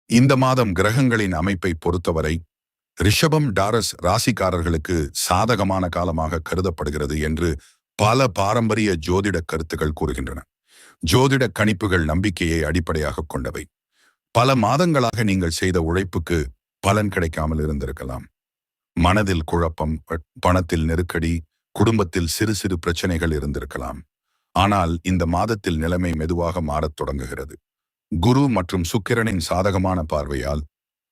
இந்த மாதம் கிரகங்களின் அமைப்பை பொறுத்தவரை ரிஷபம் டாரஸ் ராசிக்காரர்களுக்கு சாதகமான காலமாக கருதப்படுகிறது என்று பல பாரம்பரிய ஜோதிட கருத்துக்கள் கூறுகின்றன. ஜோதிட கணிப்புகள் நம்பிக்கையை அடிப்படையாக கொண்டவை. பல மாதங்களாக நீங்கள் செய்த உழைப்புக்கு பலன் கிடைக்காமல் இருந்திருக்கலாம். மனதில் குழப்பம், பணத்தில் நெருக்கடி, குடும்பத்தில் சிறு சிறு பிரச்சனைகள் இருந்திருக்கலாம். ஆனால் இந்த மாதத்தில் நிலைமை மெதுவாக மாறத் தொடங்குகிறது. குரு மற்றும் சுக்கிரனின் சாதகமான பார்வையால்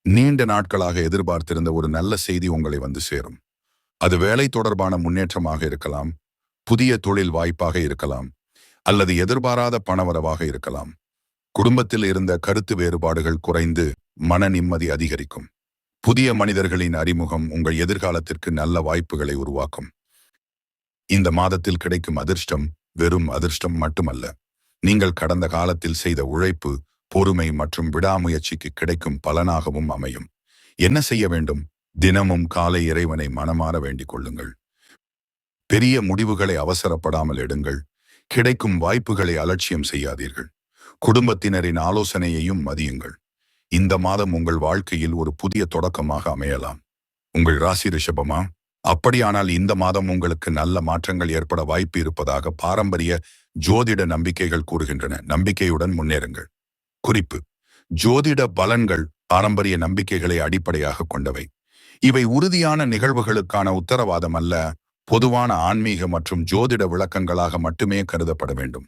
நீண்ட நாட்களாக எதிர்பார்த்திருந்த ஒரு நல்ல செய்தி உங்களை வந்து சேரும். அது வேலை தொடர்பான முன்னேற்றமாக இருக்கலாம், புதிய தொழில் வாய்ப்பாக இருக்கலாம், அல்லது எதிர்பாராத பணவரவாக இருக்கலாம். குடும்பத்தில் இருந்த கருத்து வேறுபாடுகள் குறைந்து மன நிம்மதி அதிகரிக்கும். புதிய மனிதர்களின் அறிமுகம் உங்கள் எதிர்காலத்திற்கு நல்ல வாய்ப்புகளை உருவாக்கும். இந்த மாதத்தில் கிடைக்கும் அதிர்ஷ்டம் வெறும் அதிர்ஷ்டம் மட்டுமல்ல, நீங்கள் கடந்த காலத்தில் செய்த உழைப்பு, பொறுமை மற்றும் விடாமுயற்சிக்கு கிடைக்கும் பலனாகவும் அமையும். என்ன செய்ய வேண்டும்? தினமும் காலை இறைவனை மனமாற வேண்டிக் கொள்ளுங்கள். பெரிய முடிவுகளை அவசரப்படாமல் எடுங்கள். கிடைக்கும் வாய்ப்புகளை அலட்சியம் செய்யாதீர்கள். குடும்பத்தினரின் ஆலோசனையையும் மதியுங்கள். இந்த மாதம் உங்கள் வாழ்க்கையில் ஒரு புதிய தொடக்கமாக அமையலாம். உங்கள் ராசி ரிஷபமா? அப்படியானால் இந்த மாதம் உங்களுக்கு நல்ல மாற்றங்கள் ஏற்பட வாய்ப்பு இருப்பதாக பாரம்பரிய ஜோதிட நம்பிக்கைகள் கூறுகின்றன. நம்பிக்கையுடன் முன்னேறுங்கள். குறிப்பு: ஜோதிட பலன்கள் பாரம்பரிய நம்பிக்கைகளை அடிப்படையாக கொண்டவை. இவை உறுதியான நிகழ்வுகளுக்கான உத்தரவாதம் அல்ல, பொதுவான ஆன்மீக மற்றும் ஜோதிட விளக்கங்களாக மட்டுமே கருதப்பட வேண்டும்.